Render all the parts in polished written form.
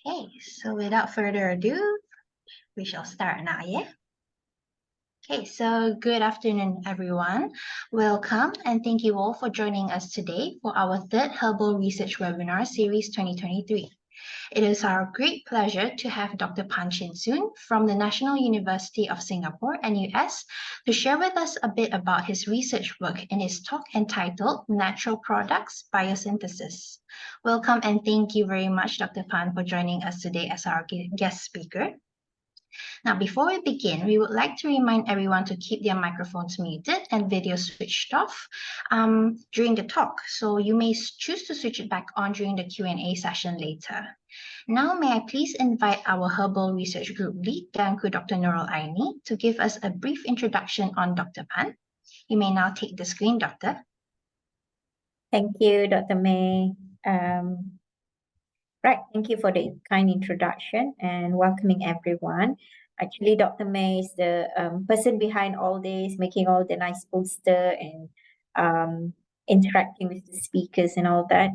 Okay, so without further ado, we shall start now, yeah? Okay, so good afternoon, everyone. Welcome and thank you all for joining us today for our third Herbal Research Webinar Series 2023. It is our great pleasure to have Dr. Phan Soon from the National University of Singapore, NUS, to share with us a bit about his research work in his talk entitled Natural Products Biosynthesis. Welcome and thank you very much, Dr. Phan, for joining us today as our guest speaker. Now, before we begin, we would like to remind everyone to keep their microphones muted and video switched off during the talk. So you may choose to switch it back on during the Q&A session later. Now, may I please invite our Herbal Research Group Lead, Tengku Dr. Nurul Aini, to give us a brief introduction on Dr. Phan. You may now take the screen, Doctor. Thank you, Dr. May. Right, thank you for the kind introduction and welcoming everyone. Actually, Dr. May is the person behind all this, making all the nice poster and interacting with the speakers and all that.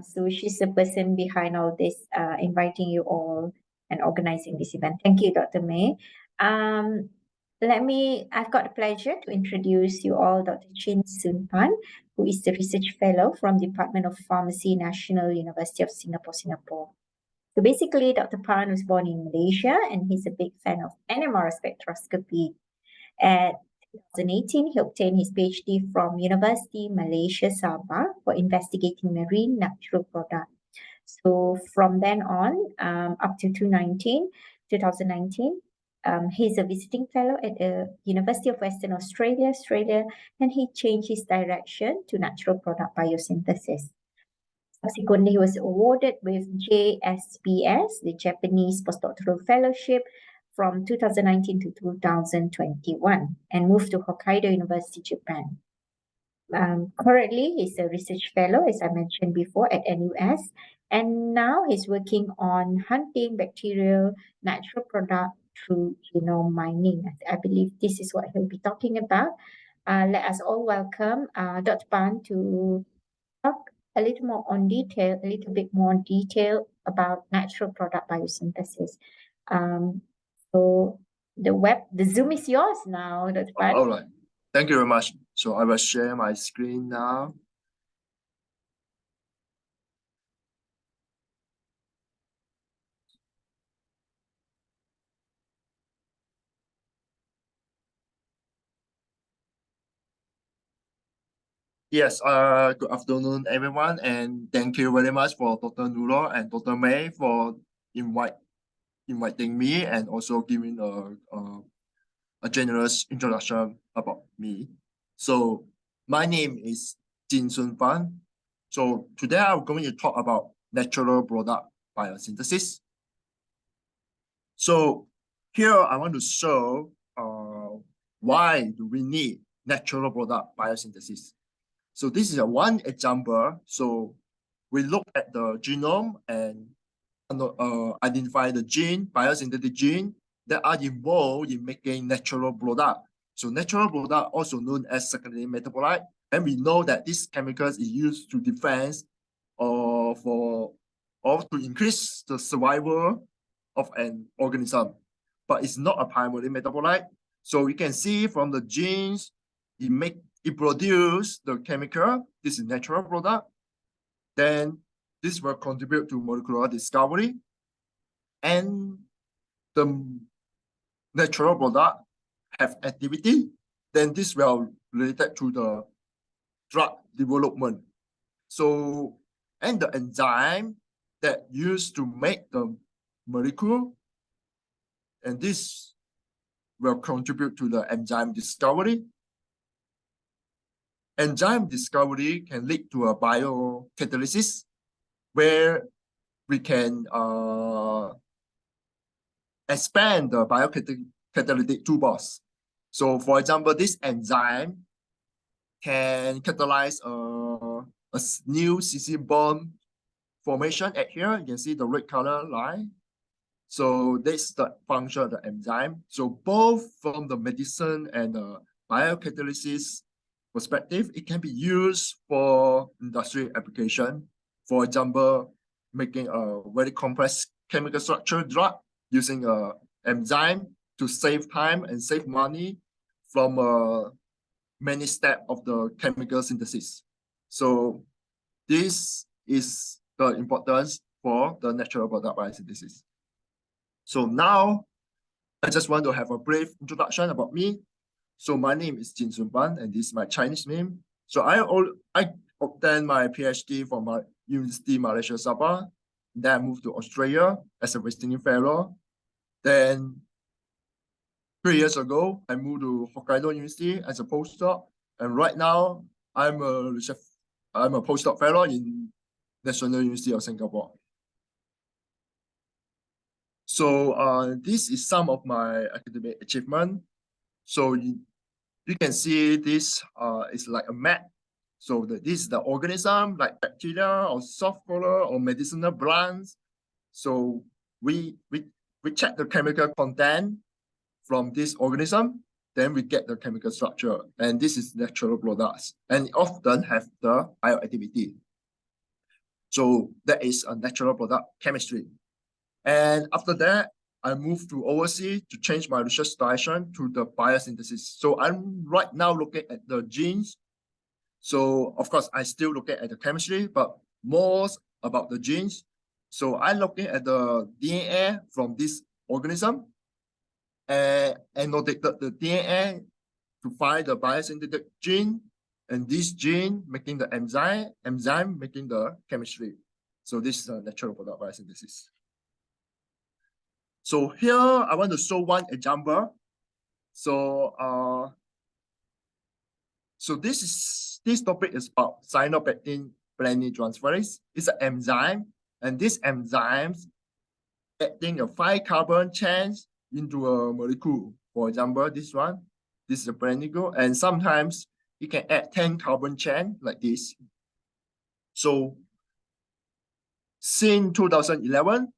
So she's the person behind all this, inviting you all and organizing this event. Thank you, Dr. May. I've got the pleasure to introduce you all Dr. Chin Soon Phan, who is the Research Fellow from Department of Pharmacy, National University of Singapore, Singapore. So basically, Dr. Phan was born in Malaysia and he's a big fan of NMR spectroscopy. At 2018, he obtained his PhD from University Malaysia Sabah for investigating marine natural products. So from then on, up to 2019, he's a visiting fellow at the University of Western Australia, and he changed his direction to natural product biosynthesis. Subsequently, he was awarded with JSPS, the Japanese Postdoctoral Fellowship, from 2019 to 2021, and moved to Hokkaido University, Japan. Currently, he's a research fellow, as I mentioned before, at NUS, and now he's working on hunting bacterial natural product through genome mining. I believe this is what he'll be talking about. Let us all welcome Dr. Phan to talk a little bit more detail about natural product biosynthesis. So the Zoom is yours now, Dr. Phan. All right. Thank you very much. So I will share my screen now. Yes, good afternoon, everyone, and thank you very much for Dr. Nurul and Dr. May for inviting me and also giving a generous introduction about me. So my name is Chin Soon Phan. So today I'm going to talk about natural product biosynthesis. So here I want to show why do we need natural product biosynthesis. So this is one example. So we look at the genome and identify the biosynthetic gene that are involved in making natural product. So natural product, also known as secondary metabolite, and we know that this chemicals is used to defense or to increase the survival of an organism, but it's not a primary metabolite. So we can see from the genes, it produces the chemical. This is natural product. Then this will contribute to molecular discovery, and the natural product have activity. Then this will related to the drug development. So, and the enzyme that used to make the molecule, and this will contribute to the enzyme discovery. Enzyme discovery can lead to a biocatalysis, where we can expand the biocatalytic toolbox. So for example, this enzyme can catalyze a new CC bond formation at here. You can see the red color line. So that's the function of the enzyme. So both from the medicine and the biocatalysis perspective, it can be used for industrial application. For example, making a very complex chemical structure drug using a enzyme to save time and save money from many steps of the chemical synthesis. So this is the importance for the natural product biosynthesis. So now I just want to have a brief introduction about me. So my name is Jin Sun Phan, and this is my Chinese name. So I obtained my PhD from my University Malaysia Sabah. Then I moved to Australia as a visiting fellow. Then 3 years ago, I moved to Hokkaido University as a postdoc. And right now, I'm a postdoc fellow in National University of Singapore. So this is some of my academic achievement. So you can see this is like a map. So this is the organism like bacteria or soft color or medicinal plants. So we check the chemical content from this organism, then we get the chemical structure. And this is natural products and often have the bioactivity. So that is a natural product chemistry. And after that, I moved to overseas to change my research direction to the biosynthesis. So I'm right now looking at the genes. So of course, I still looking at the chemistry, but more about the genes. So I'm looking at the DNA from this organism and annotated the DNA to find the biosynthetic gene, and this gene making the enzyme making the chemistry. So this is a natural product biosynthesis. So here I want to show one example. So this topic is about cyanobacterin planine transferase. It's an enzyme, and this enzyme adding a 5 carbon chains into a molecule. For example, this one, this is a planine, and sometimes you can add 10 carbon chain like this. So since 2011,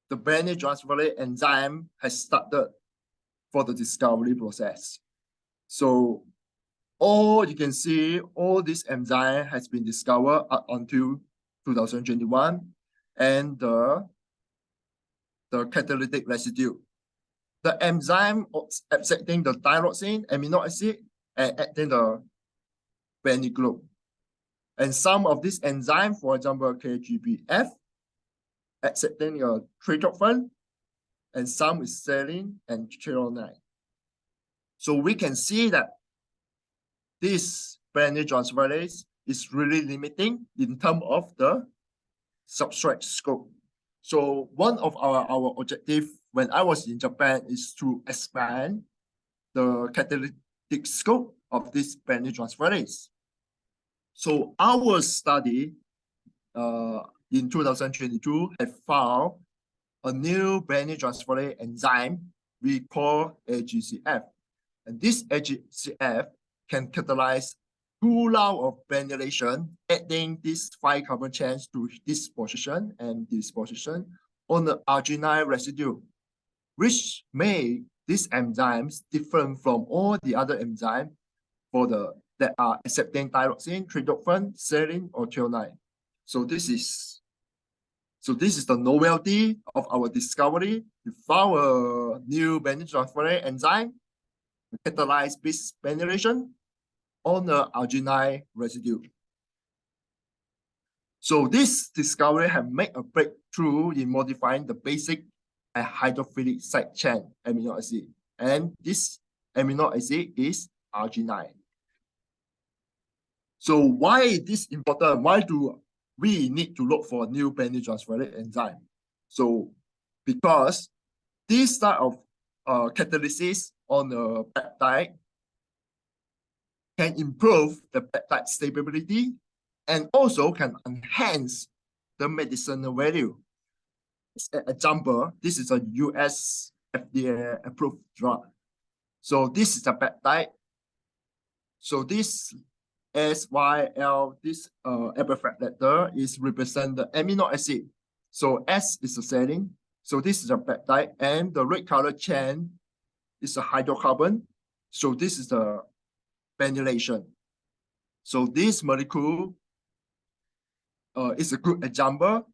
the planine transferase enzyme has started for the discovery process. So all you can see, all this enzyme has been discovered up until 2021, and the catalytic residue. The enzyme accepting the thyroxine amino acid and acting the planine group. And some of this enzyme, for example, KGBF, accepting a tryptophan, and some is serine and threonine. So we can see that this planine transferase is really limiting in terms of the substrate scope. So one of our objective when I was in Japan is to expand the catalytic scope of this planine transferase. So our study in 2022 had found a new planine transferase enzyme we call AGCF. And this AGCF can catalyze 2 rounds of planylation, adding these 5 carbon chains to this position and this position on the arginine residue, which make these enzymes different from all the other enzymes that are accepting thyroxine, tryptophan, serine, or threonine. So this is the novelty of our discovery. We found a new planine transferase enzyme to catalyze this planylation on the arginine residue. So this discovery has made a breakthrough in modifying the basic and hydrophilic side chain amino acid. And this amino acid is arginine. So why is this important? Why do we need to look for new planine transferase enzyme? So because this type of catalysis on the peptide can improve the peptide stability and also can enhance the medicinal value. As an example, this is a US FDA approved drug. So this is a peptide. So this SYL, this epithet letter is represent the amino acid. So S is the serine. So this is a peptide, and the red color chain is a hydrocarbon. So this is the planylation. So this molecule is a good example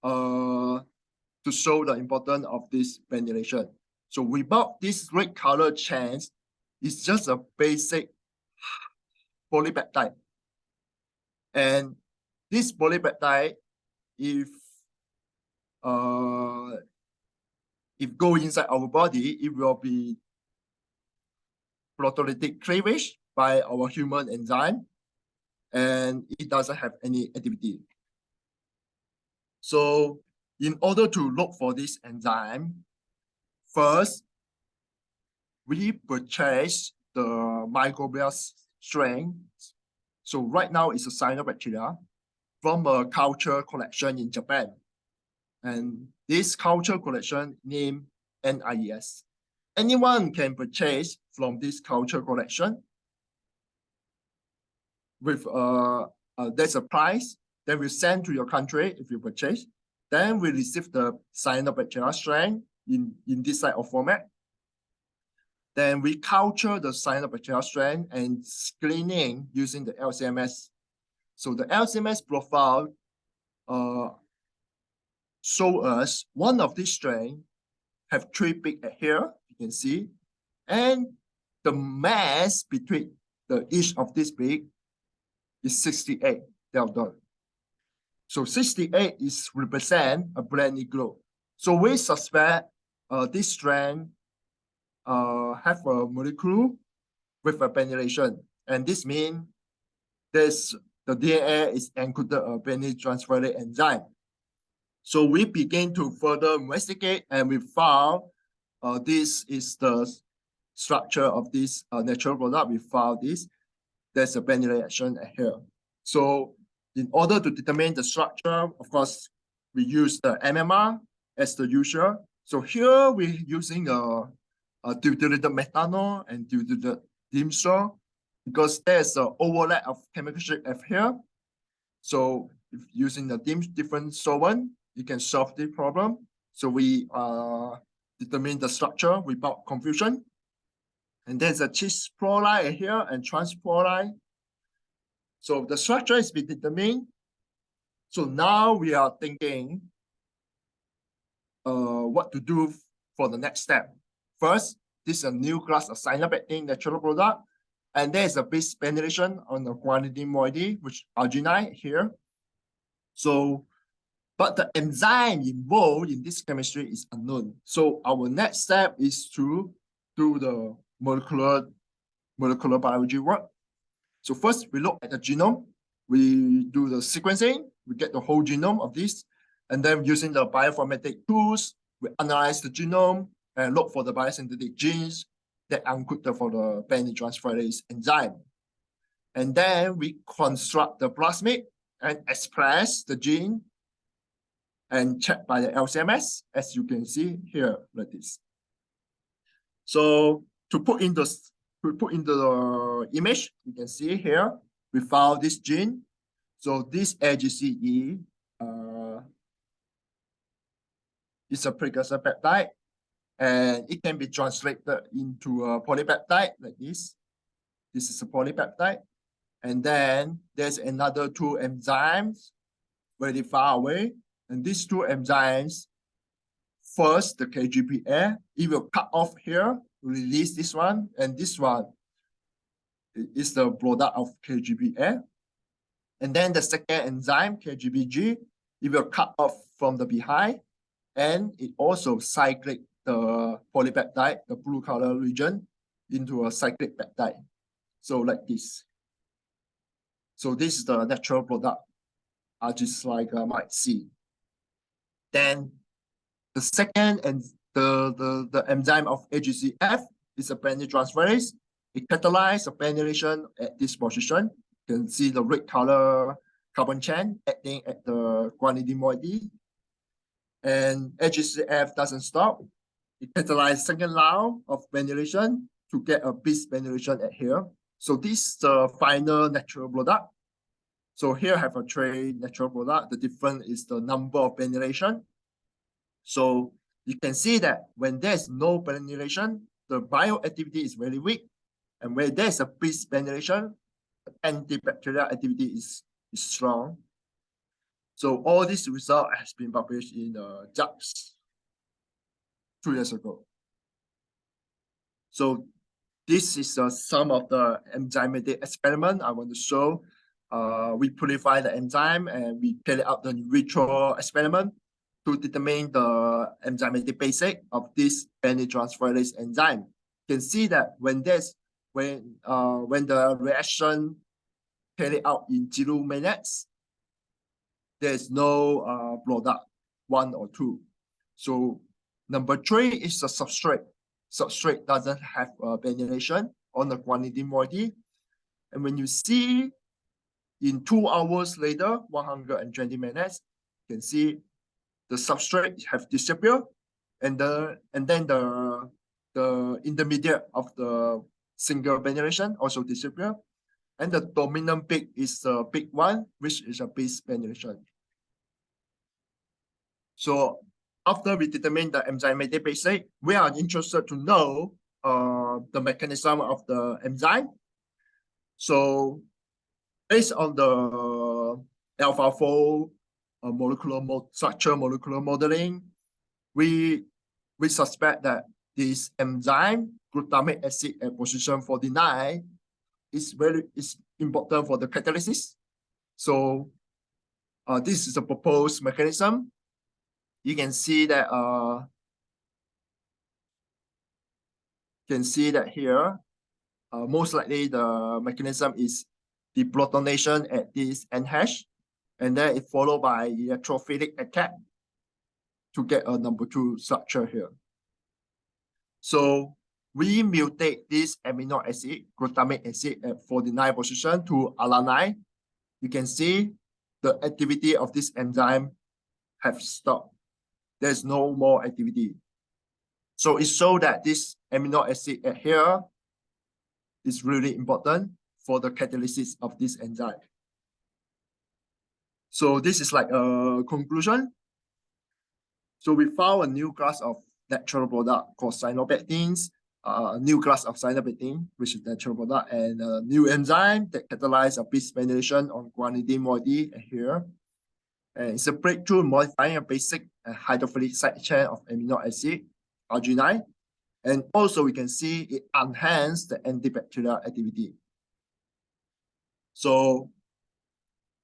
to show the importance of this ventilation. So without this red color chains, it's just a basic polypeptide. And this polypeptide, if go inside our body, it will be proteolytic cleavage by our human enzyme, and it doesn't have any activity. So in order to look for this enzyme, first, we purchase the microbial strain. So right now it's a cyanobacteria from a culture collection in Japan. And this culture collection named NIES. Anyone can purchase from this culture collection with there's a price, then we send to your country if you purchase. Then we receive the cyanobacteria strain in this type of format. Then we culture the cyanobacteria strain and screening using the LCMS. So the LCMS profile show us one of these strains have 3 peaks here, you can see, and the mass between each of these peaks is 68 delta. So 68 is represent a brand new group. So we suspect this strand have a molecule with a penetration, and this means the DNA is encoded a penile transferase enzyme. So we begin to further investigate, and we found this is the structure of this natural product. We found this. There's a penile reaction here. So in order to determine the structure, of course, we use the MMR as the usual. So here we're using a deuterated methanol and deuterated dimsol because there's an overlap of chemical shape F here. So if using the different solvent, you can solve the problem. So we determine the structure without confusion. And there's a cis chloride here and trans chloride. So the structure is been determined. So now we are thinking what to do for the next step. First, this is a new class of cyanobacteria natural product. And there's a base penetration on the guanidine moiety, which arginine here. So, but the enzyme involved in this chemistry is unknown. So our next step is to do the molecular biology work. So first we look at the genome, we do the sequencing, we get the whole genome of this, and then using the bioinformatic tools, we analyze the genome and look for the biosynthetic genes that are encoded for the penile transferase enzyme. And then we construct the plasmid and express the gene and check by the LCMS, as you can see here, like this. So to put in the image, you can see here, we found this gene. So this AGCE is a precursor peptide, and it can be translated into a polypeptide like this. This is a polypeptide. And then there's another 2 enzymes very far away. And these 2 enzymes, first, the KGPA, it will cut off here, release this one, and this one is the product of KGPA. And then the second enzyme, KGBG, it will cut off from the behind, and it also cyclic the polypeptide, the blue color region, into a cyclic peptide. So like this. So this is the natural product, just like might see. Then the second and the enzyme of AGCF is a penile transferase. It catalyzes a penetration at this position. You can see the red color carbon chain acting at the guanidine moiety. And AGCF doesn't stop. It catalyzes second round of penetration to get a bis penetration at here. So this is the final natural product. So here I have a tray natural product. The difference is the number of penetration. So you can see that when there's no penetration, the bioactivity is very weak. And when there's a bis penetration, antibacterial activity is strong. So all this result has been published in JAPS 2 years ago. So this is some of the enzymatic experiment I want to show. We purify the enzyme and we carry out the in vitro experiment to determine the enzymatic basic of this transferase enzyme. You can see that when the reaction carried out in 0 minutes, there's no product 1 or 2. So number 3 is the substrate. Substrate doesn't have ventilation on the quantity moiety. And when you see in 2 hours later, 120 minutes, you can see the substrate have disappeared, and then the intermediate of the single ventilation also disappear, and the dominant peak is the big one, which is a base ventilation. So after we determine the enzymatic basic, we are interested to know the mechanism of the enzyme. So based on the AlphaFold molecular modeling, we suspect that this enzyme, glutamic acid at position 49, is important for the catalysis. So this is a proposed mechanism. You can see that here, most likely the mechanism is deprotonation at this N-hash, and then it followed by electrophilic attack to get a number 2 structure here. So we mutate this amino acid, glutamic acid at 49 position to alanine. You can see the activity of this enzyme have stopped. There's no more activity. So it shows that this amino acid at here is really important for the catalysis of this enzyme. So this is like a conclusion. So we found a new class of natural product called cyanobacteins, a new class of cyanobactein, which is natural product, and a new enzyme that catalyzes a base ventilation on guanidine moiety here. And it's a breakthrough modifying a basic hydrophilic side chain of amino acid, arginine. And also we can see it enhances the antibacterial activity. So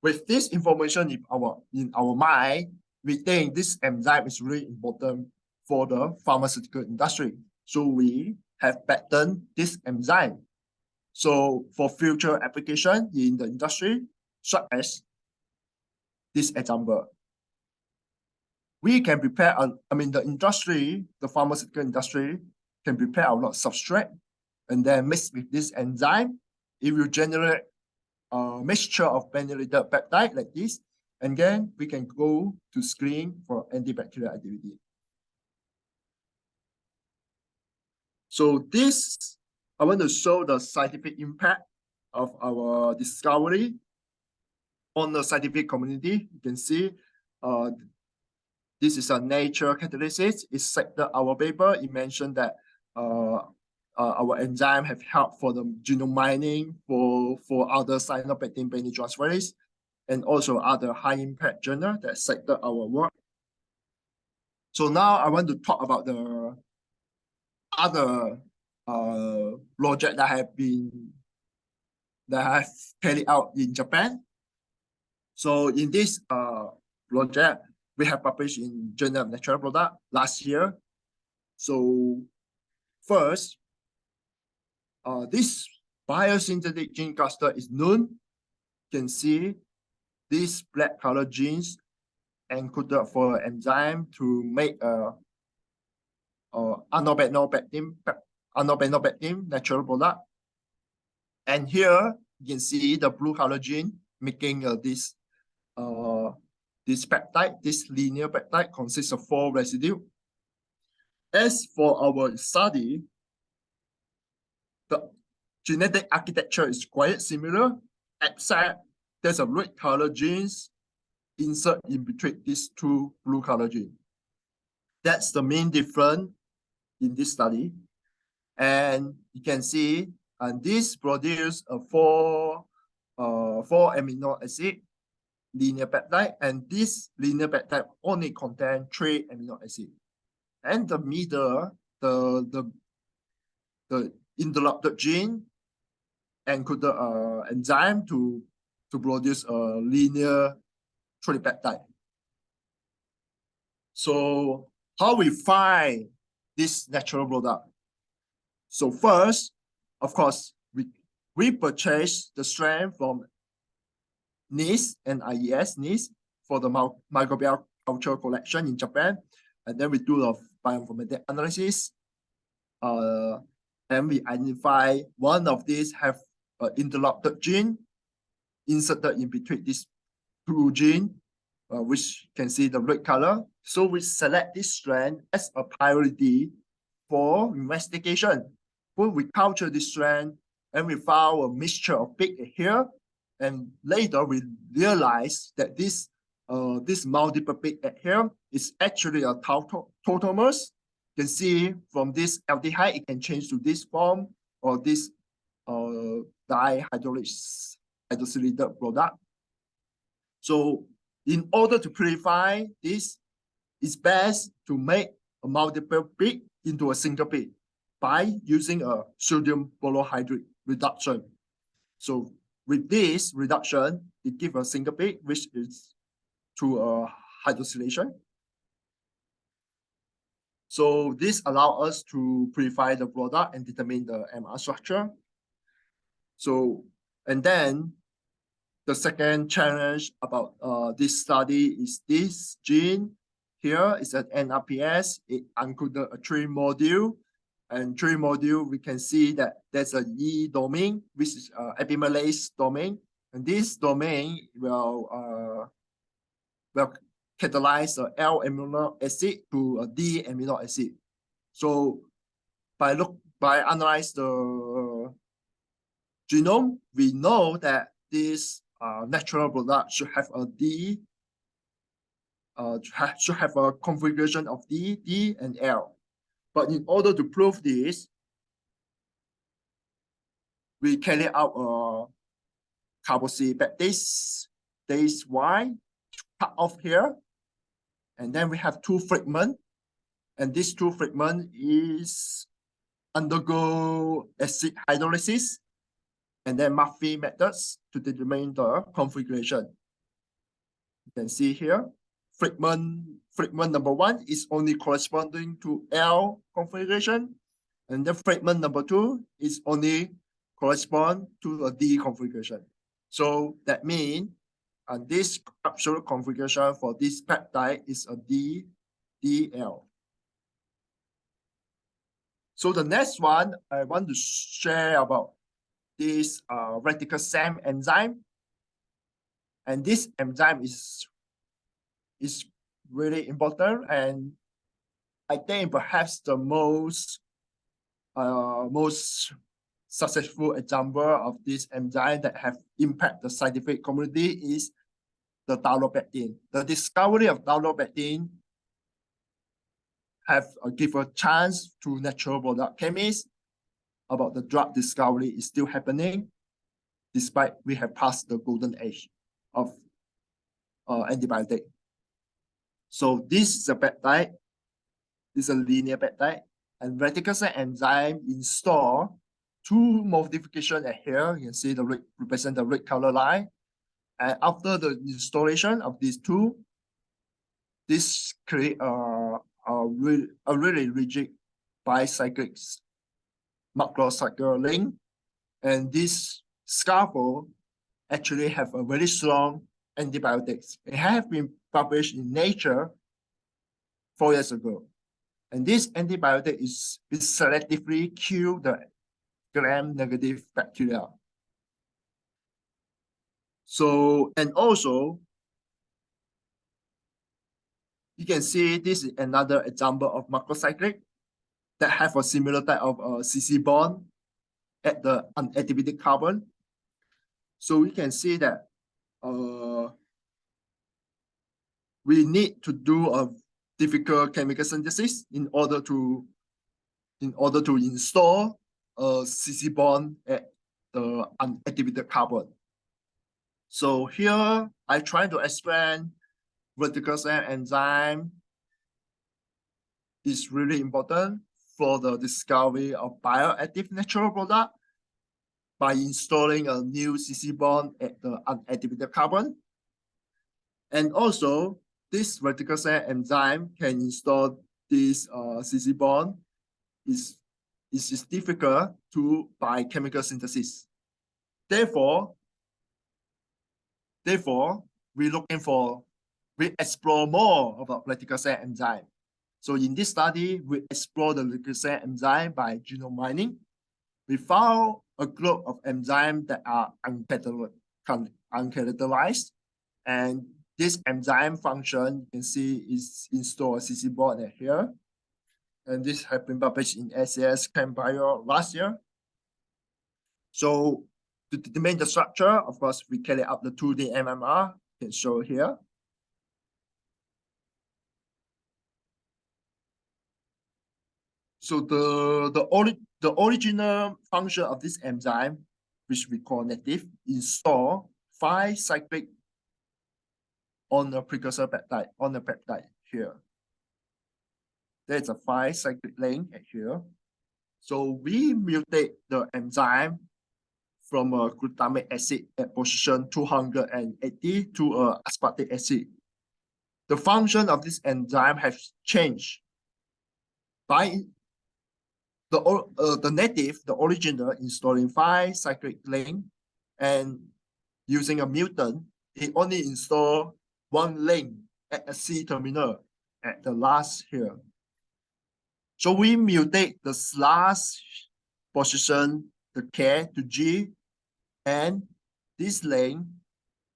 with this information in our mind, we think this enzyme is really important for the pharmaceutical industry. So we have patented this enzyme. So for future application in the industry, such as this example, we can prepare, the pharmaceutical industry can prepare a lot of substrate and then mix with this enzyme. It will generate a mixture of benylated peptide like this, and then we can go to screen for antibacterial activity. So this, I want to show the scientific impact of our discovery on the scientific community. You can see this is a Nature catalysis. It cited our paper. It mentioned that our enzyme have helped for the genome mining for other cyanobacterin transferase, and also other high impact journal that cited our work. So now I want to talk about the other project that have carried out in Japan. So in this project, we have published in Journal of Natural Product last year. So first, this biosynthetic gene cluster is known. You can see these black color genes encoded for an enzyme to make a anobenobactin natural product. And here you can see the blue color gene making this peptide. This linear peptide consists of 4 residues. As for our study, the genetic architecture is quite similar, except there's a red color genes insert in between these 2 blue color genes. That's the main difference in this study. And you can see, and this produce a 4 amino acid linear peptide, and this linear peptide only contain 3 amino acids. And the middle, the interrupted gene encode the enzyme to produce a linear tripeptide. So how we find this natural product? So first, of course, we purchase the strand from NIST and IES NIST for the microbial culture collection in Japan, and then we do the bioinformatic analysis. And we identify one of these have an interrupted gene inserted in between these 2 genes, which can see the red color. So we select this strand as a priority for investigation. When we culture this strand and we found a mixture of pig here, and later we realize that this multiple pig here is actually a tautomers. You can see from this aldehyde, it can change to this form or this dihydroxylated product. So in order to purify this, it's best to make a multiple pig into a single pig by using a sodium borohydride reduction. So with this reduction, it gives a single pig, which is through a hydroxylation. So this allows us to purify the product and determine the MR structure. So, and then the second challenge about this study is this gene here is an NRPS. It included a 3 module, and 3 module, we can see that there's a E domain, which is epimerase domain, and this domain will catalyze the L amino acid to a D amino acid. So by analyze the genome, we know that this natural product should have a D, should have a configuration of D, and L. But in order to prove this, we carry out a carboxylpeptidase Y cut off here, and then we have 2 fragments, and these 2 fragments is undergo acid hydrolysis and then Murphy methods to determine the configuration. You can see here, fragment number 1 is only corresponding to L configuration, and the fragment number 2 is only correspond to a D configuration. So that means this absolute configuration for this peptide is a DL. So the next one I want to share about this radical SAM enzyme, and this enzyme is really important, and I think perhaps the most successful example of this enzyme that have impact the scientific community is the tauropectin. The discovery of tauropectin have give a chance to natural product chemists about the drug discovery is still happening, despite we have passed the golden age of antibiotic. So this is a peptide, this is a linear peptide, and radical SAM enzyme install 2 modifications here. You can see the red, represent the red color line. And after the installation of these 2, this create a really rigid bicyclic macrocycle link, and this scaffold actually have a very strong antibiotics. It have been published in Nature 4 years ago, and this antibiotic is selectively kill the gram-negative bacteria. So, and also, you can see this is another example of macrocyclic that have a similar type of CC bond at the unactivated carbon. So we can see that we need to do a difficult chemical synthesis in order to install a CC bond at the unactivated carbon. So here I try to explain vertical cell enzyme is really important for the discovery of bioactive natural product by installing a new CC bond at the unactivated carbon. And also, this vertical cell enzyme can install this CC bond is difficult to by chemical synthesis. Therefore, we explore more about vertical cell enzyme. So in this study, we explore the vertical cell enzyme by genome mining. We found a group of enzymes that are uncharacterized, and this enzyme function, you can see, is install a CC bond here. And this has been published in SAS Chem Bio last year. So to determine the structure, of course, we carry out the 2D MMR, you can show here. So the original function of this enzyme, which we call native, install 5 cyclic on the precursor peptide, on the peptide here. There's a 5 cyclic link here. So we mutate the enzyme from a glutamic acid at position 280 to a aspartic acid. The function of this enzyme has changed by the native, the original, installing 5 cyclic link, and using a mutant, it only install 1 link at a C terminal at the last here. So we mutate the last position, the K to G, and this link,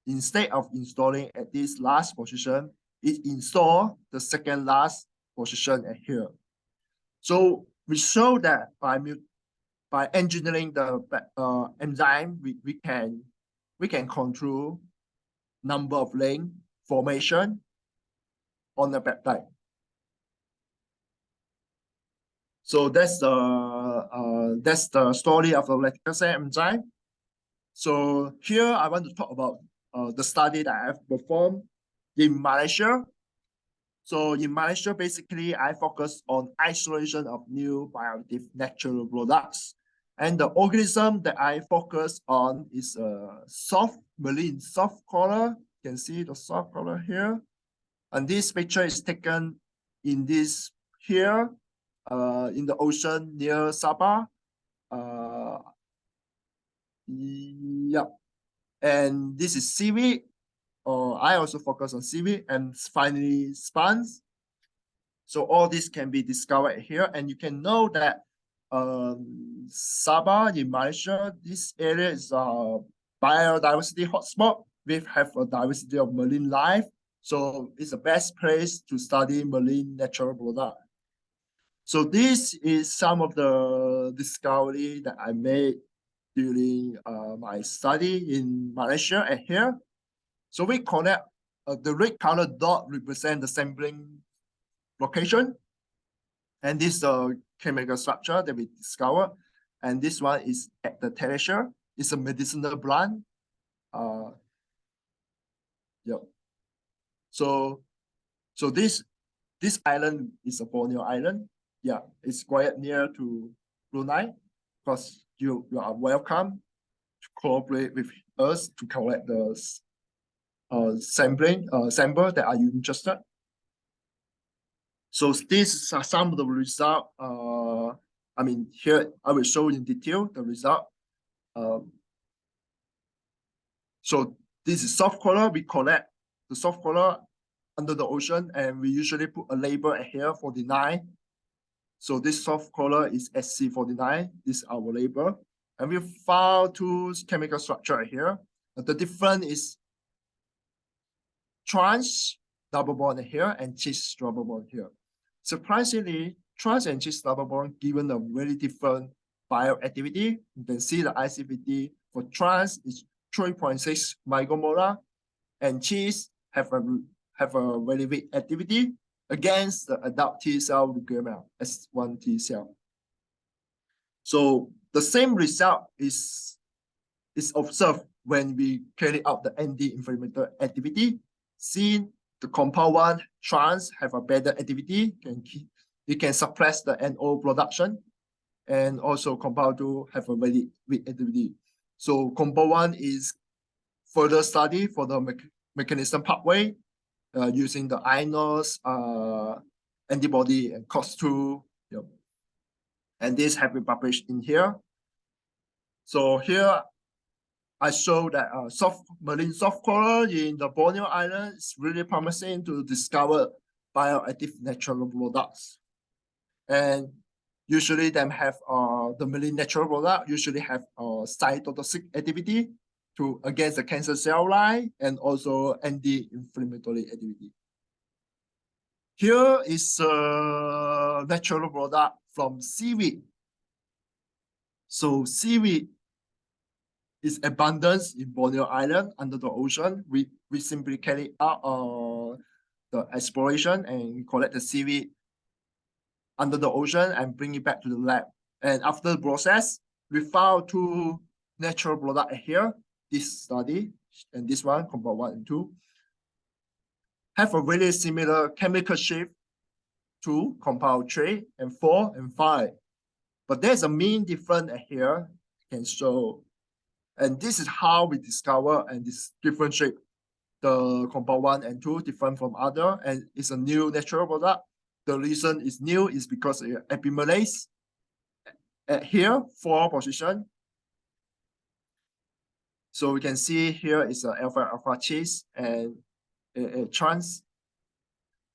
instead of installing at this last position, it install the second last position at here. So we show that by engineering the enzyme, we can control number of link formation on the peptide. So that's the story of the vertical cell enzyme. So here I want to talk about the study that I have performed in Malaysia. So in Malaysia, basically, I focus on isolation of new bioactive natural products. And the organism that I focus on is a marine soft coral. You can see the soft coral here. And this picture is taken in this here, in the ocean near Sabah. Yep. And this is seaweed. I also focus on seaweed, and finally spans. So all this can be discovered here, and you can know that Sabah in Malaysia, this area is a biodiversity hotspot. We have a diversity of marine life, so it's the best place to study marine natural product. So this is some of the discovery that I made during my study in Malaysia and here. So we connect the red color dot represent the sampling location, and this chemical structure that we discovered, and this one is at the tertiary. It's a medicinal plant. Yep. So this island is a Borneo island. Yeah, it's quite near to Brunei. Of course, you are welcome to cooperate with us to collect the sample that are you interested. So these are some of the results. I mean, here I will show in detail the result. So this is soft coral. We collect the soft coral under the ocean, and we usually put a label here 49. So this soft coral is SC49. This is our label, and we found 2 chemical structure here. The difference is trans double bond here and cis double bond here. Surprisingly, trans and cis double bond given a very different bioactivity. You can see the IC50 for trans is 3.6 micromolar, and cis have a very weak activity against the adult T cell leukemia, S1 T cell. So the same result is observed when we carry out the anti-inflammatory activity, see the compound 1 trans have a better activity, it can suppress the NO production, and also compound 2 have a very weak activity. So compound 1 is further study for the mechanism pathway using the iNOS antibody and COX-2. Yep. And this have been published in here. So here I show that marine soft coral in the Borneo Island is really promising to discover bioactive natural products. And usually them have the marine natural product usually have cytotoxic activity against the cancer cell line and also anti-inflammatory activity. Here is a natural product from seaweed. So seaweed is abundance in Borneo Island under the ocean. We simply carry out the exploration and collect the seaweed under the ocean and bring it back to the lab. And after the process, we found 2 natural products here. This study and this one, compound 1 and 2, have a really similar chemical shape to compound 3 and 4 and 5. But there's a main difference here, I can show. And this is how we discover and differentiate the compound 1 and 2 different from other, and it's a new natural product. The reason it's new is because epimerase at here 4 position. So we can see here is a alpha chase and a trans,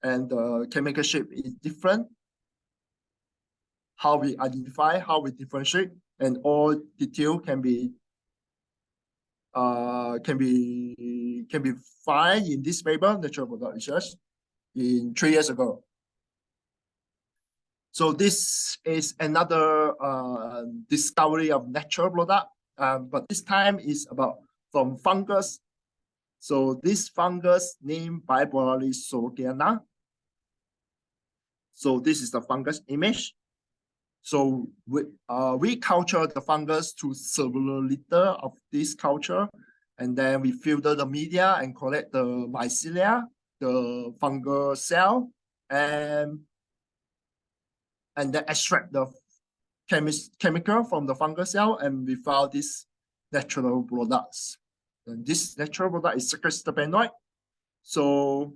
and the chemical shape is different. How we identify, how we differentiate, and all detail can be found in this paper, Natural Product Research, in 3 years ago. So this is another discovery of natural product, but this time is from fungus. So this fungus named Bibolarisogiana. So this is the fungus image. So we culture the fungus to several liters of this culture, and then we filter the media and collect the mycelia, the fungal cell, and then extract the chemical from the fungal cell, and we found these natural products. And this natural product is cyclohexapenoid. So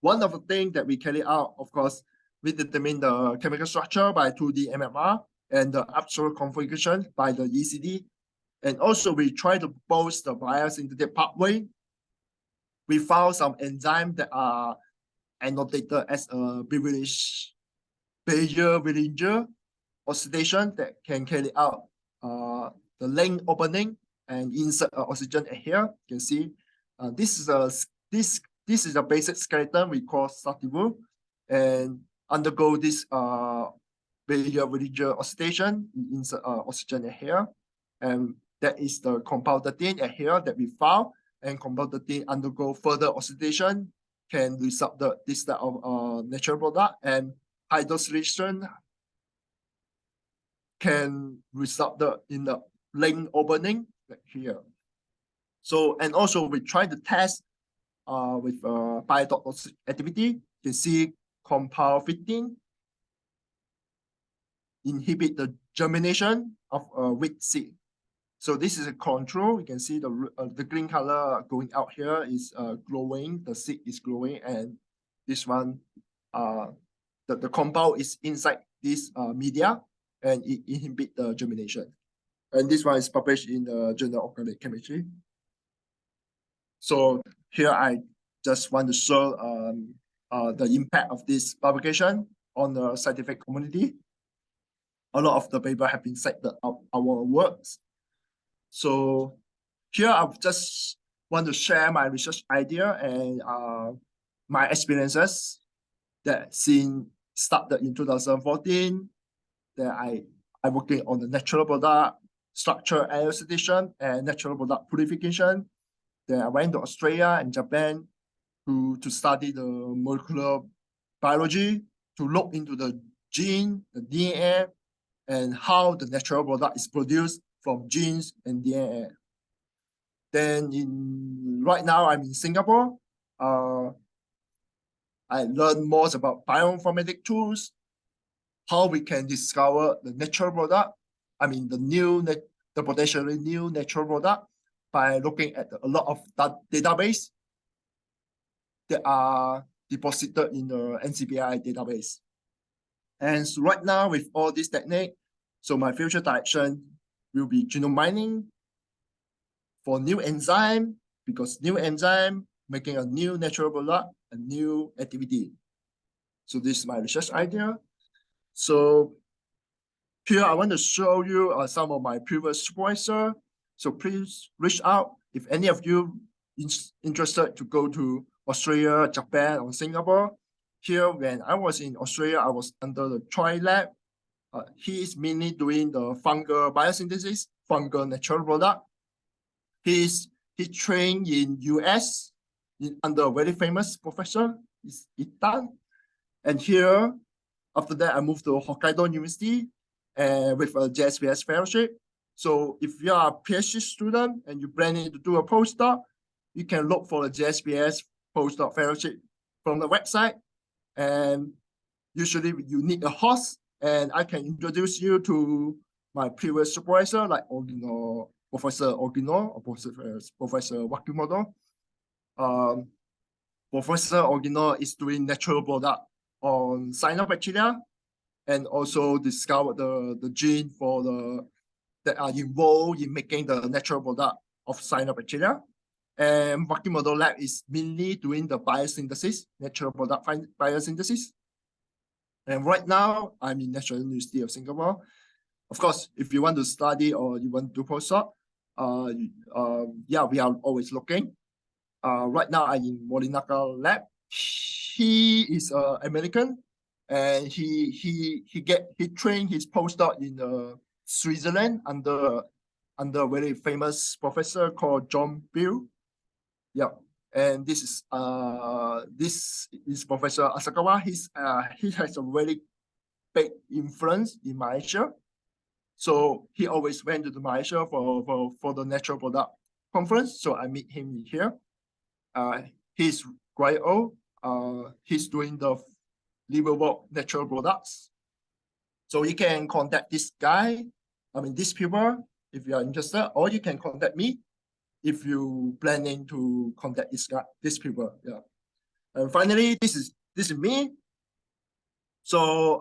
one of the things that we carry out, of course, we determine the chemical structure by 2D MMR and the absolute configuration by the ECD. And also we try to boost the biosynthetic pathway. We found some enzymes that are annotated as a Bayer-Willinger oxidation that can carry out the lane opening and insert oxygen here. You can see this is a basic skeleton we call sativul, and undergo this Bayer-Willinger oxidation, insert oxygen here, and that is the compound 13 here that we found. And compound 13 undergo further oxidation, can result this type of natural product, and hydroxylation can result in the lane opening like here. So, and also we try to test with biotoxic activity. You can see compound 15 inhibit the germination of wheat seed. So this is a control. You can see the green color going out here is glowing. The seed is glowing, and this one, the compound is inside this media, and it inhibit the germination. And this one is published in the Journal of Organic Chemistry. So here I just want to show the impact of this publication on the scientific community. A lot of the paper have been cited our works. So here I just want to share my research idea and my experiences that started in 2014, that I working on the natural product structure elucidation and natural product purification. Then I went to Australia and Japan to study the molecular biology, to look into the gene, the DNA, and how the natural product is produced from genes and DNA. Then right now I'm in Singapore. I learned more about bioinformatic tools, how we can discover the natural product. I mean the potentially new natural product by looking at a lot of database that are deposited in the NCBI database. And so right now with all this technique, so my future direction will be genome mining for new enzyme, because new enzyme making a new natural product, a new activity. So this is my research idea. So here I want to show you some of my previous supervisor. So please reach out if any of you interested to go to Australia, Japan, or Singapore. Here, when I was in Australia, I was under the Troy lab. He is mainly doing the fungal biosynthesis, fungal natural product. He trained in US under a very famous professor, is Itan. And here, after that, I moved to Hokkaido University with a JSPS fellowship. So if you are a PhD student and you're planning to do a postdoc, you can look for a JSPS postdoc fellowship from the website. And usually you need a host, and I can introduce you to my previous supervisor, like Professor Ogino or Professor Wakimoto. Professor Ogino is doing natural product on cyanobacteria, and also discovered the gene that are involved in making the natural product of cyanobacteria. And Wakimoto lab is mainly doing the biosynthesis, natural product biosynthesis. And right now, I'm in National University of Singapore. Of course, if you want to study or you want to do postdoc, yeah, we are always looking. Right now, I'm in Molinaka lab. He is American, and he trained his postdoc in Switzerland under a very famous professor called John Bill. Yeah, and this is Professor Asakawa. He has a very big influence in Malaysia. So he always went to Malaysia for the natural product conference. So I meet him here. He's quite old. He's doing the liverwort natural products. So you can contact this guy, these people, if you are interested, or you can contact me if you planning to contact these people. Yeah. And finally, this is me. So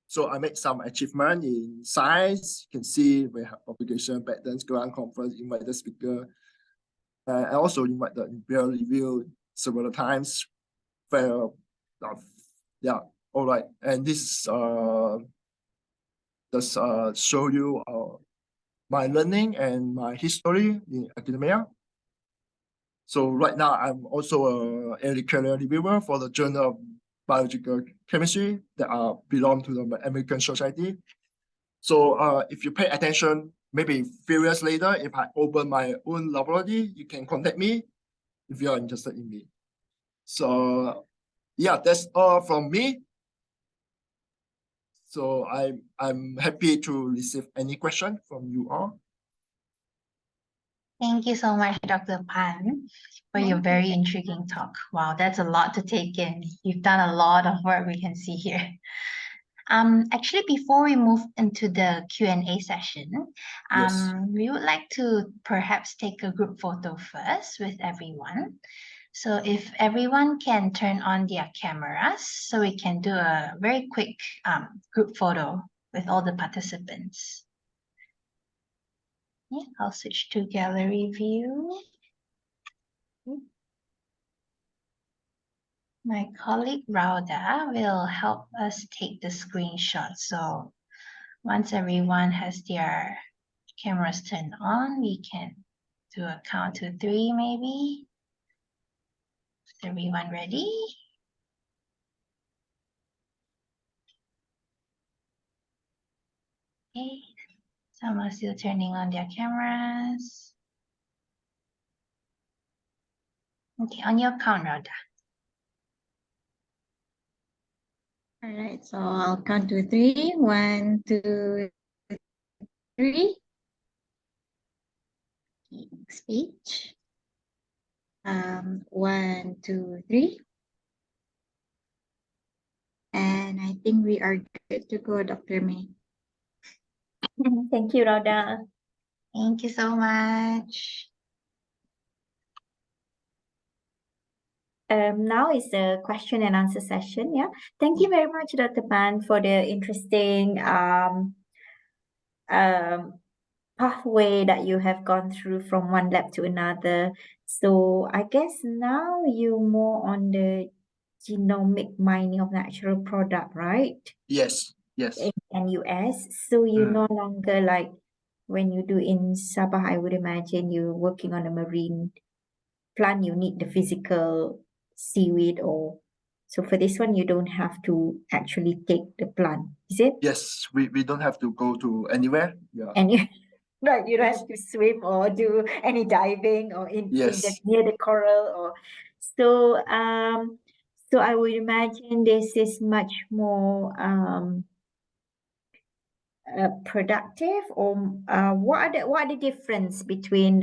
so I made some achievement in science. You can see we have publication, patents, grant conference, invited speaker. I also invite the peer review several times. Yeah, all right. And this just show you my learning and my history in academia. So right now, I'm also a early career reviewer for the Journal of Biological Chemistry that belong to the American Society. So if you pay attention, maybe a few years later, if I open my own laboratory, you can contact me if you are interested in me. So yeah, that's all from me. So I'm happy to receive any question from you all. Thank you so much, Dr. Phan, for your very intriguing talk. Wow, that's a lot to take in. You've done a lot of work, we can see here. Actually, before we move into the Q&A session, Yes. we would like to perhaps take a group photo first with everyone. So if everyone can turn on their cameras, so we can do a very quick group photo with all the participants. Yeah, I'll switch to gallery view. My colleague Rauda will help us take the screenshot. So once everyone has their cameras turned on, we can do a count to 3 maybe. Is everyone ready? Okay, some are still turning on their cameras. Okay, on your count, Rauda. All right, so I'll count to 3. 1, 2, 3. speech. 1, 2, 3. And I think we are good to go, Dr. May. Thank you, Rhoda. Thank you so much. Now is the question and answer session. Yeah. Thank you very much, Dr. Phan, for the interesting pathway that you have gone through from one lab to another. So I guess now you more on the genomic mining of natural product, right? Yes, yes. In NUS. So you Mm. no longer like when you do in Sabah, I would imagine you're working on a marine plant, you need the physical seaweed or so for this one you don't have to actually take the plant, is it? Yes, we don't have to go to anywhere. Yeah. And you right, you don't Yes. have to swim or do any diving or in the Yes. near the coral or so so I would imagine this is much more productive or what are the difference between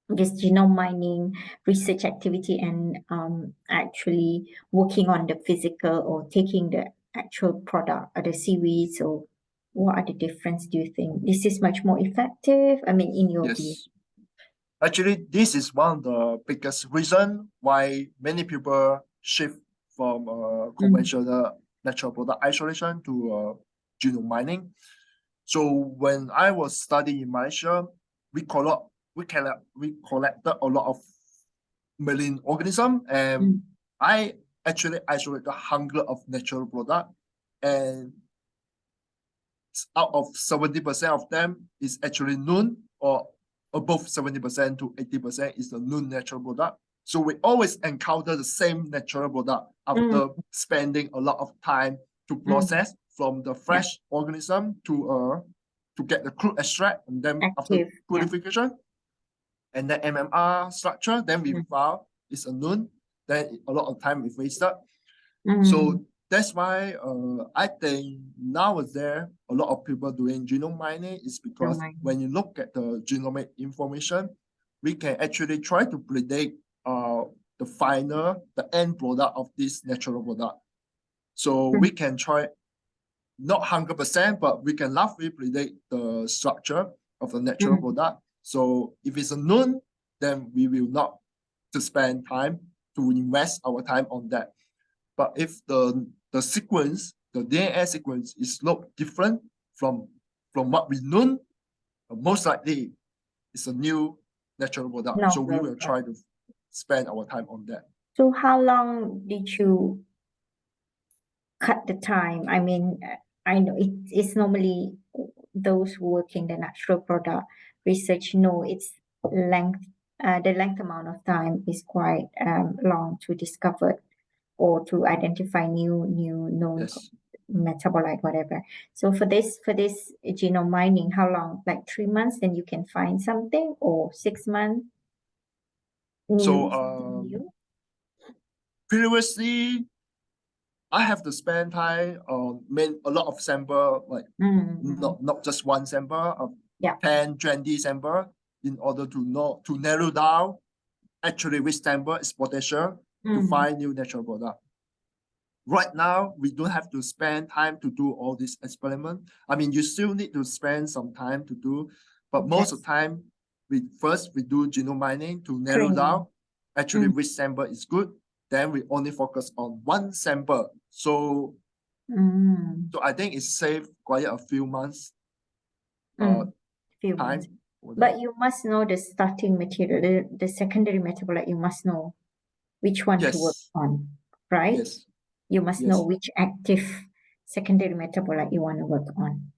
this genome mining research activity and actually working on the physical or taking the actual product or the seaweeds or what are the difference do you think? This is much more effective, I mean, in your view? Yes. Actually, this is one of the biggest reason why many people shift from conventional natural product isolation to genome mining. So when I was studying in Malaysia, we collected a lot of marine organism, and I actually isolated hundred of natural product, and out of 70% of them is actually known, or above 70% to 80% is the non-natural product. So we always encounter the same natural product after spending a lot of time to process from the fresh organism to get the crude extract, and then after Active, yeah. purification and the MMR structure, then we found it's a known, then a lot of time is wasted. So that's why I think nowadays a lot of people doing genome mining is because when you look at the genomic information, we can actually try to predict the end product of this natural product. So we can try not 100%, but we can roughly predict the structure of the natural product. So if it's a known, then we will not to spend time to invest our time on that. But if the sequence, the DNA sequence is look different from what we know, most likely it's a new natural product. So we will try to spend our time on that. So how long did you cut the time? I mean, I know it's normally those who work in the natural product research know it's length, the length amount of time is quite long to discover or to identify new known metabolite, whatever. So for this genome mining, how long? Like 3 months, then you can find something, or 6 months? So previously, I have to spend time on a lot of sample, like not just one sample, 10, 20 sample, in order to narrow down actually which sample is potential to find new natural product. Right now, we don't have to spend time to do all this experiment. I mean, you still need to spend some time to do, but most of the time, we do genome mining to narrow down actually which sample is good. Then we only focus on one sample. So I think it saved quite a few months time. But you must know the starting material, the secondary metabolite, you must know which one to work on, right? Yes. You must know which active secondary metabolite you want to work on.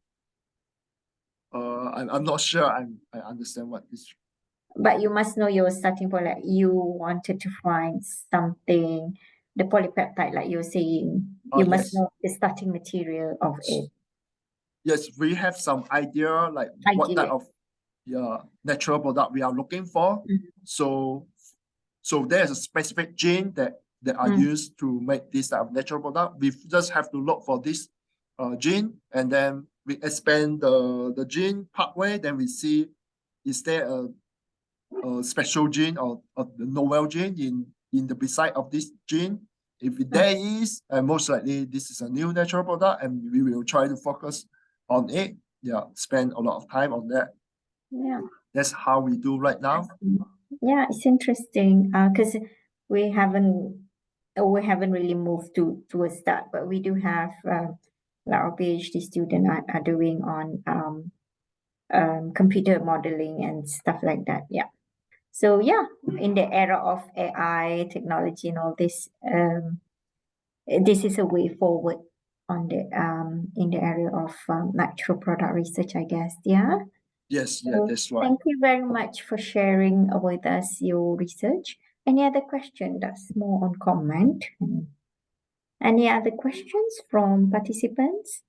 I'm not sure I understand what is. But you must know your starting point, like you wanted to find something, the polypeptide, like you're saying. You must know the starting material of it. Yes, we have some idea, like what type of natural product we are looking for. So there's a specific gene that are used to make this type of natural product. We just have to look for this gene, and then we expand the gene pathway. Then we see is there a special gene or the novel gene in the beside of this gene? If there is, and most likely this is a new natural product, and we will try to focus on it. Yeah, spend a lot of time on that. Yeah. That's how we do right now. Yeah, it's interesting because we haven't really moved towards that, but we do have our PhD student are doing on computer modeling and stuff like that. Yeah. So yeah, in the era of AI technology and all this, this is a way forward on the in the area of natural product research, I guess. Yeah. Yes, yeah, So that's right. thank you very much for sharing with us your research. Any other question that's more on comment? Any other questions from participants?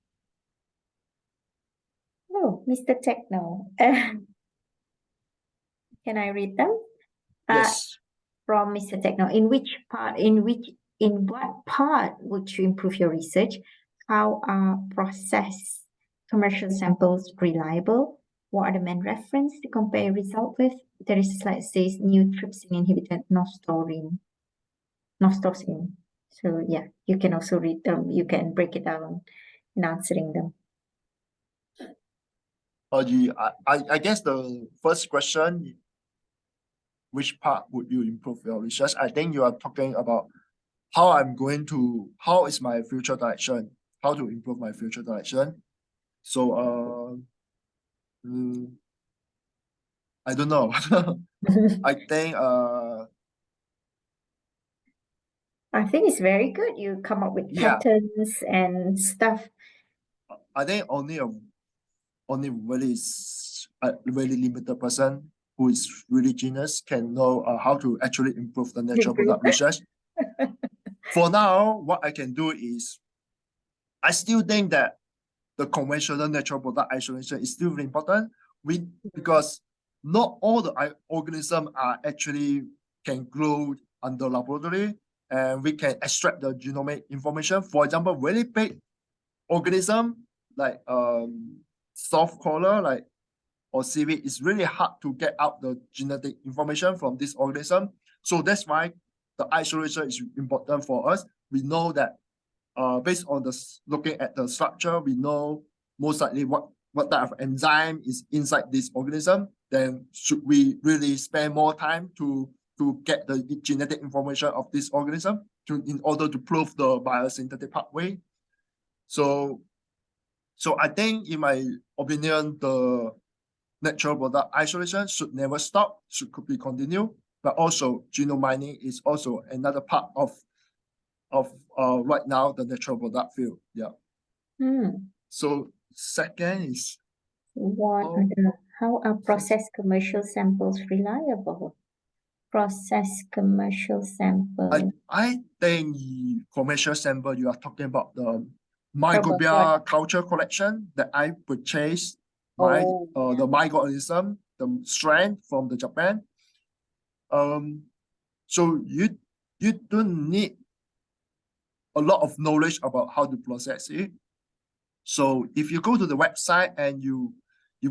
Oh, Mr. Techno. Can I read them? Yes. From Mr. Techno, in what part would you improve your research? How are processed commercial samples reliable? What are the main reference to compare result with? There is a slide that says new trypsin inhibited nostaurin. So yeah, you can also read them. You can break it down in answering them. I guess the first question, which part would you improve your research? I think you are talking about how is my future direction, how to improve my future direction. So I don't know. I think I think it's very good. You come up with Yeah. patterns and stuff. I think only really limited person who is really genius can know how to actually improve the natural product research. For now, what I can do is, I still think that the conventional natural product isolation is still very important. Because not all the organisms are actually can grow under laboratory, and we can extract the genomic information. For example, very big organism like soft collar or seaweed, it's really hard to get out the genetic information from this organism. So that's why the isolation is important for us. We know that based on looking at the structure, we know most likely what type of enzyme is inside this organism. Then should we really spend more time to get the genetic information of this organism in order to prove the biosynthetic pathway? So I think, in my opinion, the natural product isolation should never stop, could be continued. But also genome mining is also another part of right now the natural product field. Yeah. So second is how are processed commercial samples reliable? Processed commercial samples. I think commercial sample, you are talking about the microbial culture collection that I purchased the microorganism, the strain from the Japan. So you don't need a lot of knowledge about how to process it. So if you go to the website and you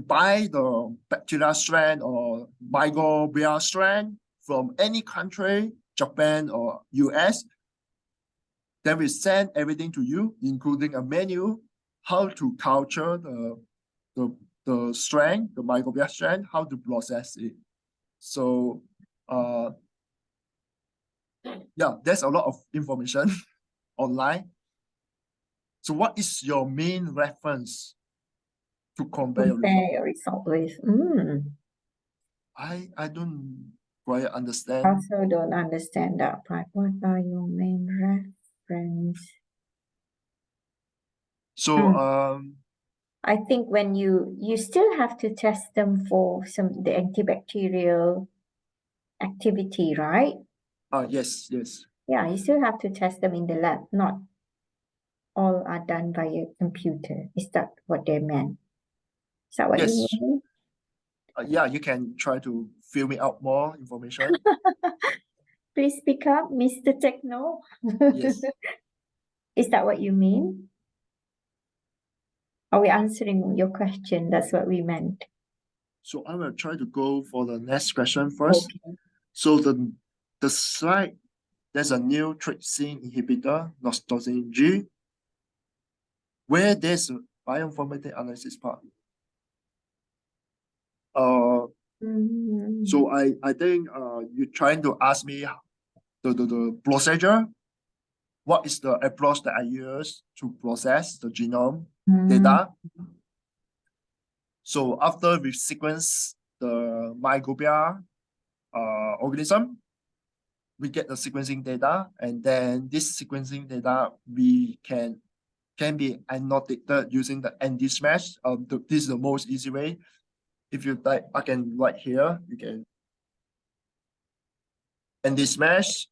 buy the bacteria strain or microbial strain from any country, Japan or US, then we send everything to you, including a menu, how to culture the strain, the microbial strain, how to process it. So yeah, there's a lot of information online. So what is your main reference to compare your result with? I don't quite understand. Also don't understand that part. What are your main reference? So I think when you still have to test them for the antibacterial activity, right? Yes. Yeah, you still have to test them in the lab. Not all are done by a computer. Is that what they meant? Is that what you mean? Yeah, you can try to fill me out more information. Please speak up, Mr. Techno. Yes. Is that what you mean? Are we answering your question? That's what we meant. So I will try to go for the next question first. Okay. So the slide, there's a new trypsin inhibitor, nostosine G, where there's a bioinformatic analysis part. Mm, So I think you're trying to ask me the procedure. What is the approach that I use to process the genome data? So after we sequence the microbial organism, we get the sequencing data, and then this sequencing data we can be annotated using the ND-SMASH. This is the most easy way. If you type, I can write here. You can ND-SMASH.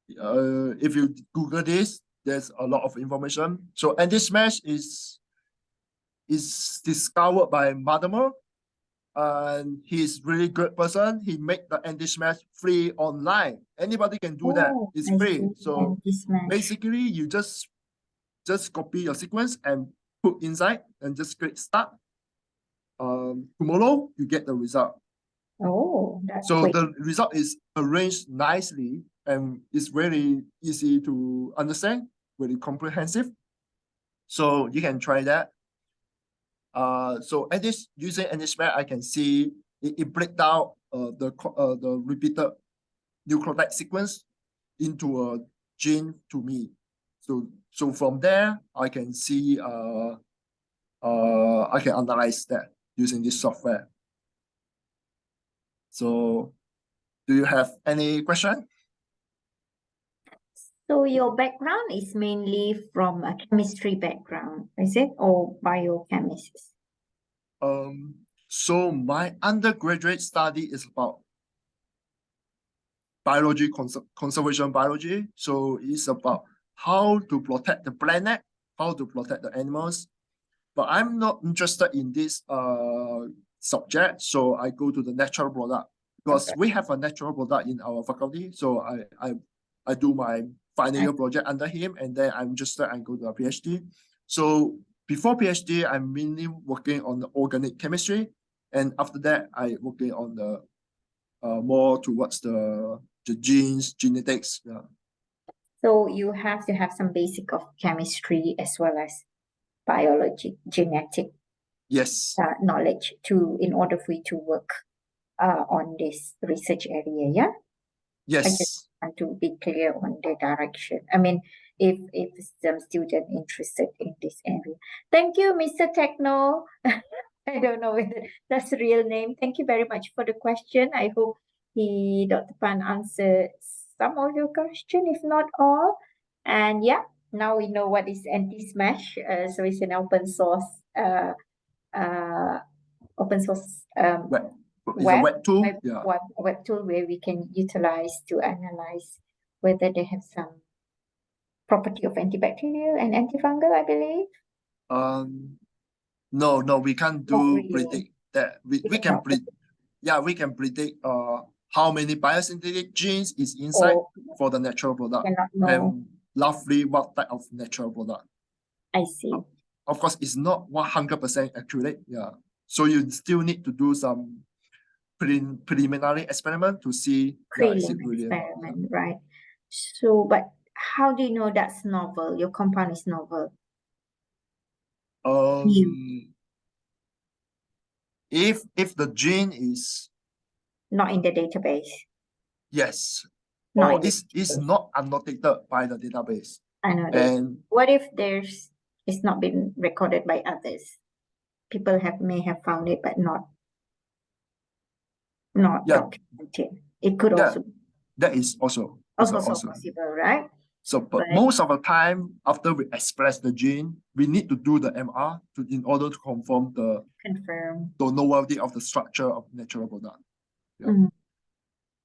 If you Google this, there's a lot of information. So ND-SMASH is discovered by Madamer, and he's really good person. He make the ND-SMASH free online. Anybody can do that. oh, It's I free. see. So Anti-smash. basically, you just copy your sequence and put inside, and just click start. Tomorrow you get the result. Oh, that's So quick. the result is arranged nicely, and it's very easy to understand, very comprehensive. So you can try that. So at this using NHMAP, I can see it break down the repeated nucleotide sequence into a gene to me. So from there I can see I can analyze that using this software. So do you have any question? So your background is mainly from a chemistry background, is it? Or biochemist? So my undergraduate study is about biology, conservation biology. So it's about how to protect the planet, how to protect the animals. But I'm not interested in this subject, so I go to the natural product, because Okay. we have a natural product in our faculty. So I do my final year project under him, and then I'm interested and go to a PhD. So before PhD, I'm mainly working on the organic chemistry, and after that, I working on the more towards the genes, genetics. Yeah. So you have to have some basic of chemistry as well as biology, genetic Yes. knowledge in order for you to work on this research area, yeah? I just Yes. want to be clear on the direction. I mean, if some student interested in this area. Thank you, Mr. Techno. I don't know whether that's the real name. Thank you very much for the question. I hope Dr. Phan answered some of your question, if not all. And yeah, now we know what is anti-smash. So it's an open source Web. It's a web web tool. Yeah. web tool where we can utilize to analyze whether they have some property of antibacterial and antifungal, I believe. No, we can't Not do really. predict that. We We can cannot predict. Yeah, we can predict how many biosynthetic genes is inside or for the natural product, cannot know. and roughly what type of natural product. I see. Of course, it's not 100% accurate. Yeah. So you still need to do some preliminary experiment to see. Is it Prelim really or not? experiment, right? So, but how do you know that's novel? Your compound is novel. If the gene is Not in the database. yes, Not or in the is database. not annotated by the database. I know this. And What if it's not been recorded by others? People may have found it, but not yeah, documented. It could yeah, also that is also also possible, right? So, but But most of the time, after we express the gene, we need to do the MR in order to confirm the confirm. novelty of the structure of natural product. Yeah. Mhm.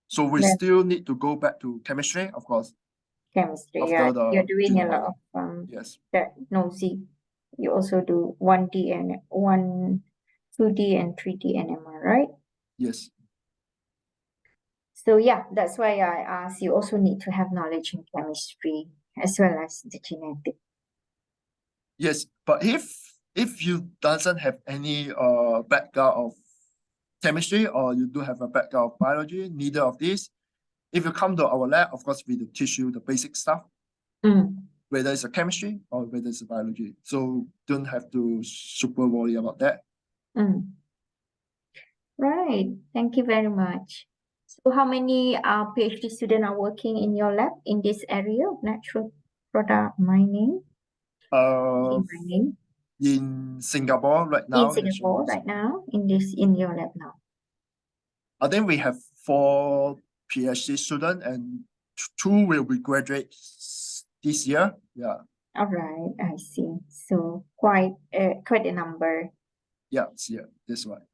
So we Yeah. still need to go back to chemistry, of course. Chemistry, After yeah. the You're doing a genome lot model. of Yes. diagnosing. You also do 1D and 2D and 3D NMR, right? Yes. So yeah, that's why I asked. You also need to have knowledge in chemistry as well as the genetic. Yes, but if you doesn't have any background of chemistry or you do have a background of biology, neither of these. If you come to our lab, of course, we will teach you the basic stuff, whether it's a chemistry or whether it's a biology. So don't have to super worry about that. Right. Thank you very much. So how many PhD students are working in your lab in this area of natural product mining, Uh, mining in Singapore right in now, Singapore right now in your lab now? I think we have 4 PhD students and 2 will be graduates this year. Yeah, All right, I see. So quite a number. yeah, that's right.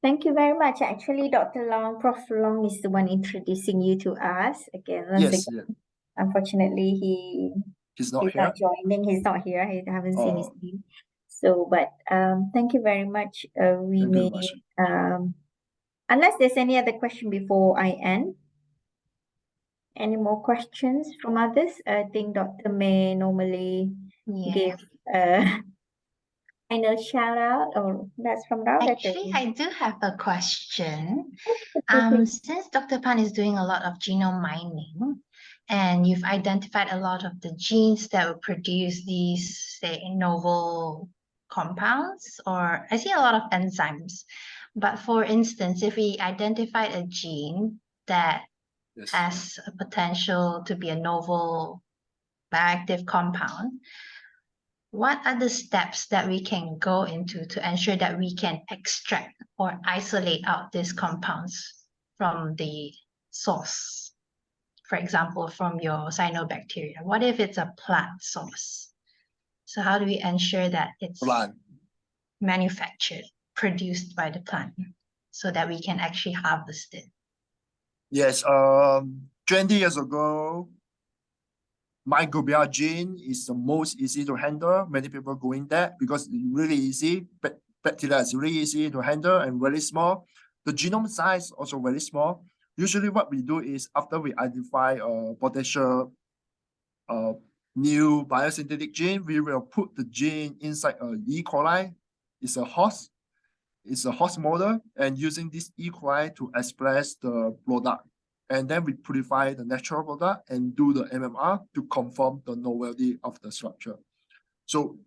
Thank you very much. Actually, Dr. Long, Prof. Long is the one introducing you to us again. Once Yes, again, yeah. unfortunately, He's not he's here. not joining. He's not here. I haven't seen his Oh, name. So, but thank you very much. We thank you may very much. unless there's any other question before I end. Any more questions from others? I think Dr. May normally Yeah. give a final shout out, or that's from Dr. Actually, I do have a question. Okay. Since Dr. Pan is doing a lot of genome mining, and you've identified a lot of the genes that will produce these, say, novel compounds, or I see a lot of enzymes. But for instance, if we identified a gene that Yes. has a potential to be a novel bioactive compound, what are the steps that we can go into to ensure that we can extract or isolate out these compounds from the source? For example, from your cyanobacteria. What if it's a plant source? So how do we ensure that it's Plant. manufactured, produced by the plant, so that we can actually harvest it? Yes, 20 years ago, microbial gene is the most easy to handle. Many people going there because it's really easy. Bacteria is really easy to handle and very small. The genome size also very small. Usually what we do is after we identify a potential new biosynthetic gene, we will put the gene inside a E. coli. It's a host. It's a host model, and using this E. coli to express the product. And then we purify the natural product and do the MMR to confirm the novelty of the structure. So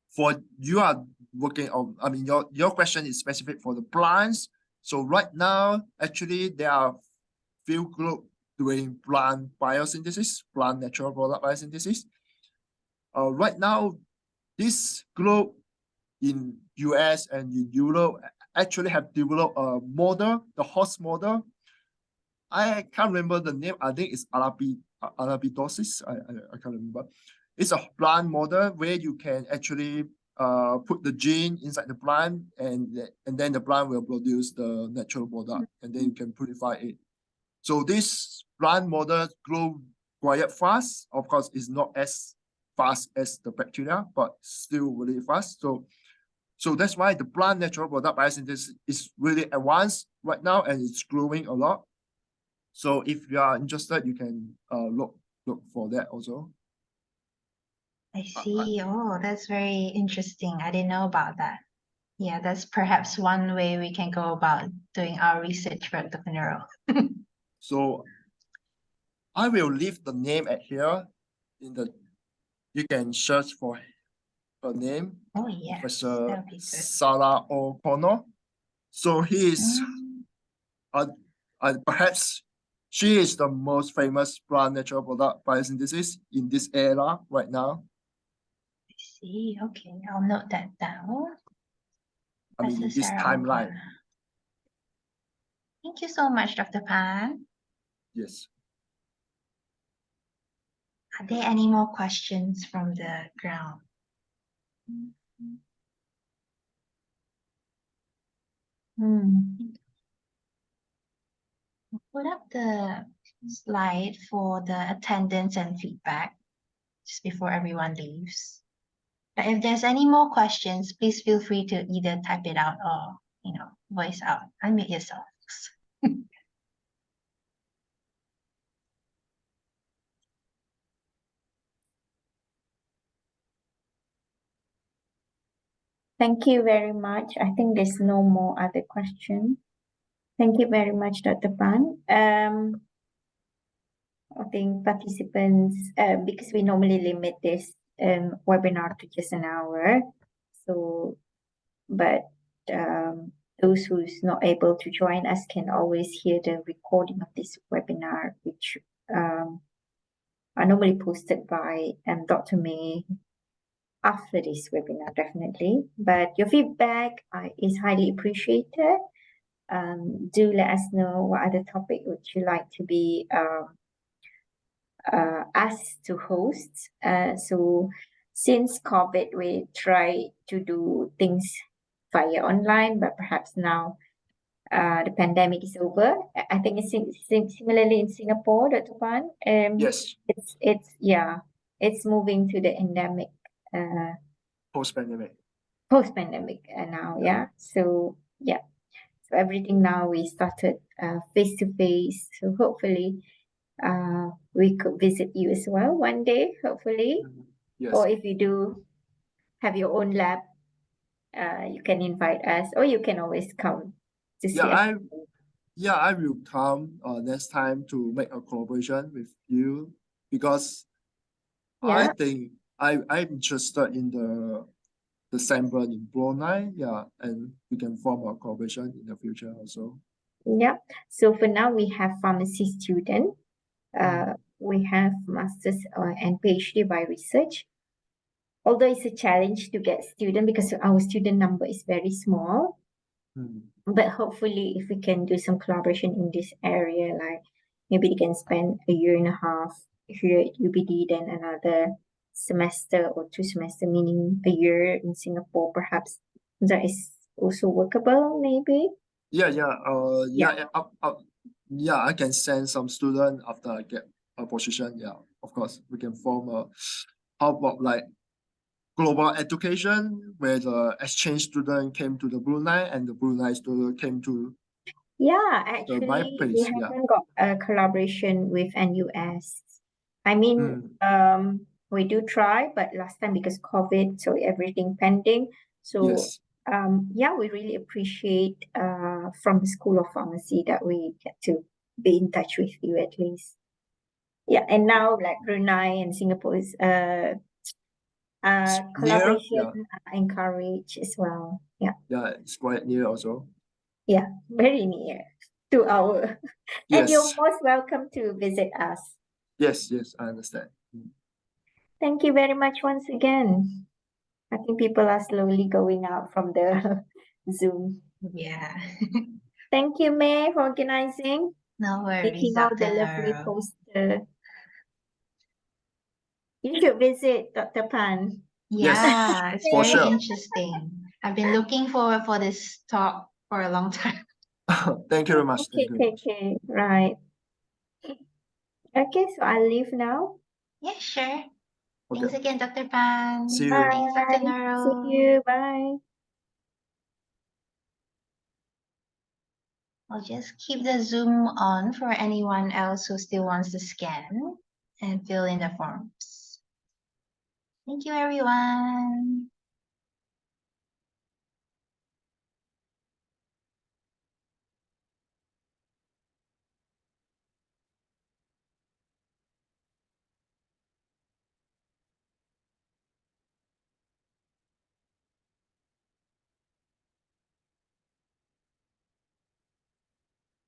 for you are working on, I mean, your question is specific for the plants. So right now, actually, there are few groups doing plant biosynthesis, plant natural product biosynthesis. Right now, this group in US and in Europe actually have developed a model, the host model. I can't remember the name. I think it's Arabidosis. I can't remember. It's a plant model where you can actually put the gene inside the plant and then the plant will produce the natural product and then you can purify it. So this plant model grow quite fast. Of course, it's not as fast as the bacteria, but still really fast. So that's why the plant natural product biosynthesis is really advanced right now and it's growing a lot. So if you are interested, you can look for that also. I see. Oh, that's very interesting. I didn't know about that. Yeah, that's perhaps one way we can go about doing our research for entrepreneurial. So I will leave the name at here. You can search for her name, Oh, yes, Professor that would be good. Sarah O'Connor. So he is perhaps she is the most famous plant natural product biosynthesis in this era right now. I see. Okay, I'll note that down. I mean, in Professor this Sarah timeline. O'Connor. Thank you so much, Dr. Pan. Yes. Are there any more questions from the ground? Put up the slide for the attendance and feedback just before everyone leaves. But if there's any more questions, please feel free to either type it out or, voice out, unmute yourselves. Thank you very much. I think there's no more other question. Thank you very much, Dr. Phan. I think participants, because we normally limit this webinar to just an hour. So, but those who's not able to join us can always hear the recording of this webinar, which are normally posted by Dr. May after this webinar, definitely. But your feedback is highly appreciated. Do let us know what other topic would you like to be asked to host. So since COVID, we try to do things via online, but perhaps now the pandemic is over. I think it's similarly in Singapore, Dr. Phan. Yes, It's moving to the endemic post-pandemic. post-pandemic now, yeah. So everything now we started face to face. So hopefully we could visit you as well one day, hopefully. Yes. Or if you do have your own lab, you can invite us, or you can always come to see us. I will come next time to make a collaboration with you because I Yeah. think I'm interested in the sample in Brunei, and we can form a collaboration in the future also. Yeah. So for now, we have pharmacy student. We have masters and PhD by research. Although it's a challenge to get student because our student number is very small. But hopefully, if we can do some collaboration in this area, like maybe they can spend a year and a half here at UBD, then another semester or 2 semester, meaning a year in Singapore, perhaps that is also workable, maybe. I can send some student after I get a position. Yeah, of course, we can form how about like global education where the exchange student came to the Brunei and the Brunei student came to Yeah, my actually, we place. haven't got a collaboration with NUS. I mean, we do try, but last time because COVID, so everything pending. So, Yes. we really appreciate from the School of Pharmacy that we get to be in touch with you at least. Yeah, and now like Brunei and Singapore is collaboration encouraged as well. Yeah. Yeah, it's quite near also. Yeah, very near to our. And you're Yes. most welcome to visit us. Yes, I understand. Thank you very much once again. I think people are slowly going out from the Zoom. Yeah. Thank you, May, for organizing, No worries, making all the Dr. lovely Nurul. poster. You should visit Dr. Phan. Yeah, it's for very sure. interesting. I've been looking forward for this talk for a long time. Thank you very much. Thank you very much. Okay, right. Okay, so I'll leave now. Yeah, sure. Thanks Okay. again, Dr. Pan. See you. Thanks, Dr. Bye. Nurul. See you. Bye. I'll just keep the Zoom on for anyone else who still wants to scan and fill in the forms. Thank you, everyone.